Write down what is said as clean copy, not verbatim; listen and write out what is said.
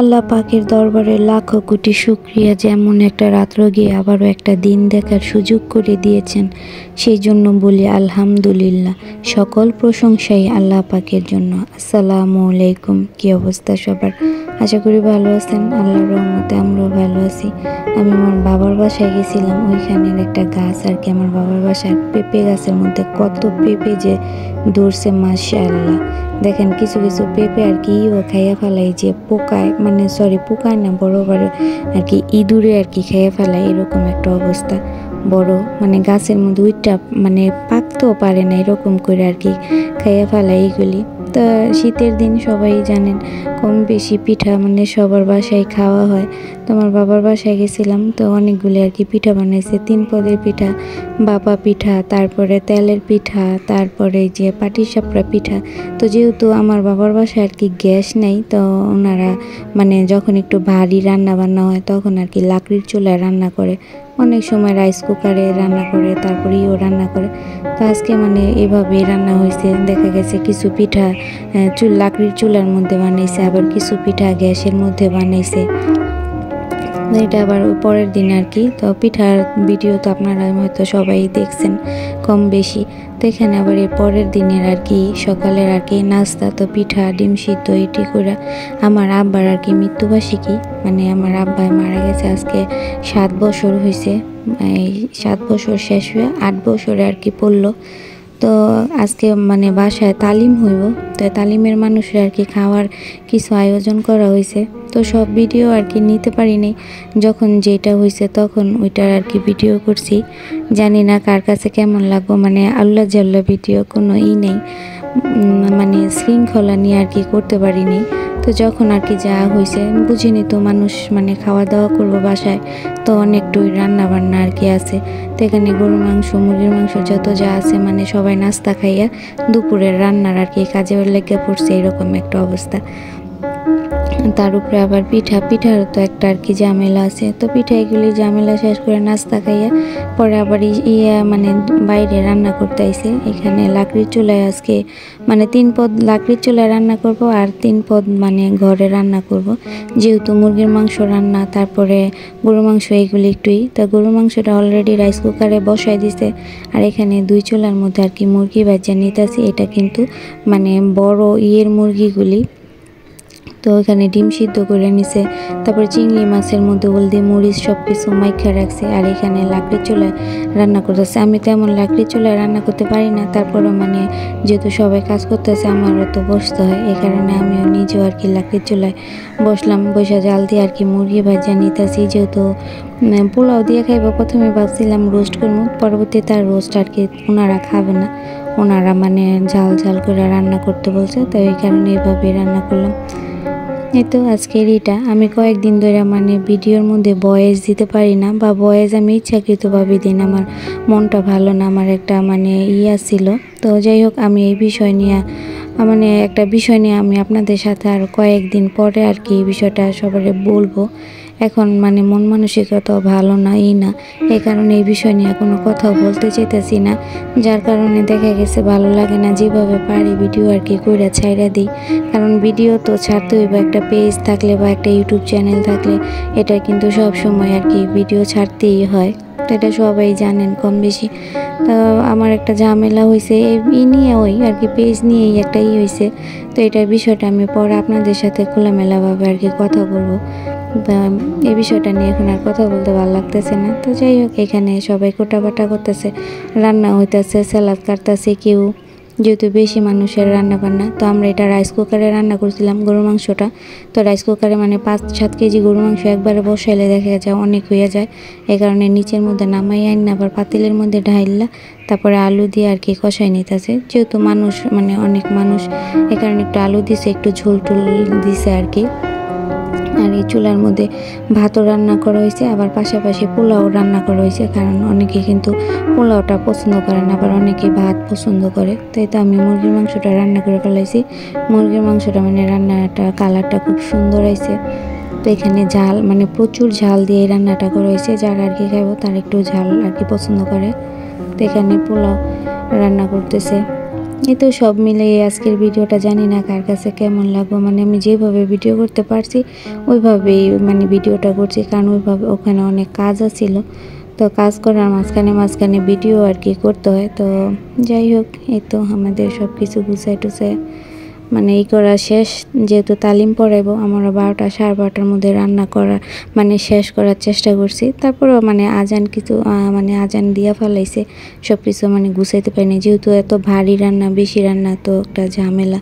আল্লাহ পাকের দরবারে লাখো কোটি শুকরিয়া যেমন একটা রাত্র গিয়ে আবারও একটা দিন দেখার সুযোগ করে দিয়েছেন, সেই জন্য বলি আলহামদুলিল্লাহ। সকল প্রশংসাই আল্লাহ পাকের জন্য। আসসালামু আলাইকুম। কী অবস্থা সবার? আশা করি ভালো আছেন। আল্লাহর রহমতে আমরাও ভালো আছি। আমি আমার বাবার বাসায় গেছিলাম, ওইখানের একটা গাছ আর কি, আমার বাবার বাসার পেঁপে গাছের মধ্যে কত পেঁপে যে ধরছে মাশাআল্লাহ। দেখেন কিছু কিছু পেঁপে আর কি ও খাইয়া ফেলাই, যে পোকায় মানে পোকায় না, বড় বড় আর কি ইঁদুরে আর কি খাইয়া ফেলায়, এরকম একটা অবস্থা। বড় মানে গাছের মধ্যে ওইটা মানে পাকতেও পারে না, এরকম করে আর কি খাইয়া ফেলায় এইগুলি। তো শীতের দিন সবাই জানেন কম বেশি পিঠা মানে সবার বাসায় খাওয়া হয়। তো আমার বাবার বাসায় গেছিলাম, তো অনেকগুলি আর কি পিঠা বানাইছে। 3 পদের পিঠা, বাবা পিঠা, তারপরে তেলের পিঠা, তারপরে যে পাটিসাপড়া পিঠা। তো যেহেতু আমার বাবার বাসায় আর কি গ্যাস নেই, তো ওনারা মানে যখন একটু ভারী রান্না বান্না হয় তখন আর কি লাকড়ির চুলায় রান্না করে, অনেক সময় রাইস কুকারে রান্না করে, তারপরে রান্না করে। তো আজকে মানে এভাবে রান্না হয়েছে। দেখা গেছে কিছু পিঠা লাকড়ির চুলার মধ্যে বানাইছে, আবার কিছু পিঠা গ্যাসের মধ্যে বানাইছে। এটা আবার পরের দিন আর কি। তো পিঠার ভিডিও তো আপনারা হয়তো সবাই দেখছেন কম বেশি। তো এখানে আবার এর পরের দিনের আর কি সকালের আর কি নাস্তা, তো পিঠা ডিম সিদ্ধ এটি করে। আমার আব্বার আর কি মৃত্যুবার্ষিকী, মানে আমার আব্বাই মারা গেছে আজকে 7 বছর হয়েছে। এই 7 বছর শেষ হয়ে 8 বছরে আর কি পড়লো। তো আজকে মানে বাসায় তালিম হইব, তো তালিমের মানুষের আর কি খাওয়ার কিছু আয়োজন করা হয়েছে। তো সব ভিডিও আর কি নিতে পারিনি, যখন যেটা হয়েছে তখন ওইটার আর কি ভিডিও করছি। জানি না কার কাছে কেমন লাগবো, মানে আল্লাহ জাল্লা ভিডিও কোনো নেই, মানে শৃঙ্খলা নিয়ে আর কি করতে পারিনি। তো যখন আর কি যা হয়েছে বুঝিনি, তো মানুষ মানে খাওয়া দাওয়া করবো বাসায়, তো অনেকটুই রান্না বান্না আর কি আছে। তো এখানে গরুর মাংস, মুরগির মাংস যত যা আছে মানে সবাই নাস্তা খাইয়া দুপুরের রান্নার আর কি কাজে লেগে পড়ছে, এরকম একটা অবস্থা। তার উপরে আবার পিঠার তো একটা আর কি ঝামেলা আছে। তো এগুলি ঝামেলা শেষ করে নাস্তা খাইয়া পরে আবার মানে বাইরে রান্না করতে আইছে। এখানে লাকড়ির চুলায় আজকে মানে 3 পদ লাকড়ির চুলায় রান্না করব, আর 3 পদ মানে ঘরে রান্না করব। যেহেতু মুরগির মাংস রান্না, তারপরে গরুর মাংস, এইগুলি একটুই। তা গরুর মাংসটা অলরেডি রাইস কুকারে বসাই দিছে, আর এখানে 2 চুলার মধ্যে আর কি মুরগি ভাজা নিতেছি। এটা কিন্তু মানে বড় মুরগিগুলি। তো ওইখানে ডিম সিদ্ধ করে নিছে, তারপরে চিংড়ি মাছের মধ্যে হলদি মরিচ সব কিছু মাইখা রাখছে। আর এখানে লাকড়ির চুলায় রান্না করতেছে। আমি তেমন লাকড়ির চুলায় রান্না করতে পারি না, তারপরে মানে যেহেতু সবাই কাজ করতেছে আমারও তো বসতে হয়, এই কারণে আমিও নিজেও আর কি লাকড়ির চুলায় বসলাম। বসে জাল দিয়ে আর কি মুরগি ভাজা নিতেছি। যেহেতু পোলাও দিয়ে খাইবো, প্রথমে ভাবছিলাম রোস্ট করবো, পরবর্তীতে আর রোস্ট আর কি ওনারা খাবে না, ওনারা মানে ঝাল ঝাল করে রান্না করতে বলছে, তো এই কারণে এইভাবে রান্না করলাম। এই তো আজকের এটা আমি কয়েকদিন ধরে মানে ভিডিওর মধ্যে ভয়েস দিতে পারি না, বা ভয়েস আমি ইচ্ছাকৃতভাবে দিন, আমার মনটা ভালো না, আমার একটা মানে ছিল। তো যাই হোক, আমি এই বিষয় নিয়ে মানে একটা বিষয় নিয়ে আমি আপনাদের সাথে আর কয়েকদিন পরে আর কি এই বিষয়টা সবারে বলবো। এখন মানে মন মানসিকতাও ভালো না, এই কারণে এই বিষয় নিয়ে কোনো কথাও বলতে চাইতেছি না, যার কারণে দেখা গেছে ভালো লাগে না। যেভাবে পারি ভিডিও আর কি কইরা ছাইরা দিই, কারণ ভিডিও তো ছাড়তে হইব। একটা পেজ থাকলে বা একটা ইউটিউব চ্যানেল থাকলে এটা কিন্তু সব সময় আর কি ভিডিও ছাড়তেই হয়, তো এটা সবাই জানেন কম বেশি। তো আমার একটা ঝামেলা হয়েছে এই নিয়ে, ওই আর কি পেজ নিয়েই একটা হয়েছে। তো এটার বিষয়টা আমি পরে আপনাদের সাথে খোলামেলাভাবে আর কি কথা বলবো। এই বিষয়টা নিয়ে এখন আর কথা বলতে ভালো লাগতেছে না। তো যাই হোক, এখানে সবাই কোটাবাটা করতেছে, রান্না হইতেছে, স্যালাড কাটতেছে কেউ, যেহেতু বেশি মানুষের রান্না বান্না। তো আমরা এটা রাইস কুকারে রান্না করছিলাম গরুর মাংসটা। তো রাইস কুকারে মানে 5-7 কেজি গরুর মাংস একবারে বসাইলে দেখা যায় অনেক হয়ে যায়, এই কারণে নিচের মধ্যে নামাই আইন আবার পাতিলের মধ্যে ঢাইলা তারপরে আলু দিয়ে আর কি কষাই নিতেছে। যেহেতু মানুষ মানে অনেক মানুষ, এই কারণে একটু আলু দিছে, একটু ঝোল টোল দিছে আর কি। আর এই চুলার মধ্যে ভাতও রান্না করা হয়েছে, আবার পাশাপাশি পোলাও রান্না করা হয়েছে, কারণ অনেকে কিন্তু পোলাওটা পছন্দ করে না, আবার অনেকে ভাত পছন্দ করে। তাই তো আমি মুরগির মাংসটা রান্না করে ফেলাইছি। মুরগির মাংসটা মানে রান্নাটা কালারটা খুব সুন্দর হয়েছে। তো এখানে ঝাল মানে প্রচুর ঝাল দিয়ে এই রান্নাটা করা হয়েছে, যারা আর কি খাইব তার একটু ঝাল আর কি পছন্দ করে। তো এখানে পোলাও রান্না করতেছে। এই তো সব মিলে আজকের ভিডিওটা জানি না কার কাছে কেমন লাগবে, মানে আমি যেভাবে ভিডিও করতে পারছি ওইভাবেই মানে ভিডিওটা করছি, কারণ ওইভাবে ওখানে অনেক কাজ আছিল, তো কাজ করার মাঝখানে মাঝখানে ভিডিও আর কি করতে হয়। তো যাই হোক, এই তো আমাদের সব কিছু গুছাই টুছাই মানে এই করা শেষ। যেহেতু তালিম পড়াইবো, আমরা 12টা 12:30টার মধ্যে রান্না করা মানে শেষ করার চেষ্টা করছি। তারপরেও মানে আজান কিছু মানে আজান দিয়া ফেলাইছে, সব কিছু মানে গুছাইতে পারিনি, যেহেতু এত ভারী রান্না বেশি রান্না তো একটা ঝামেলা।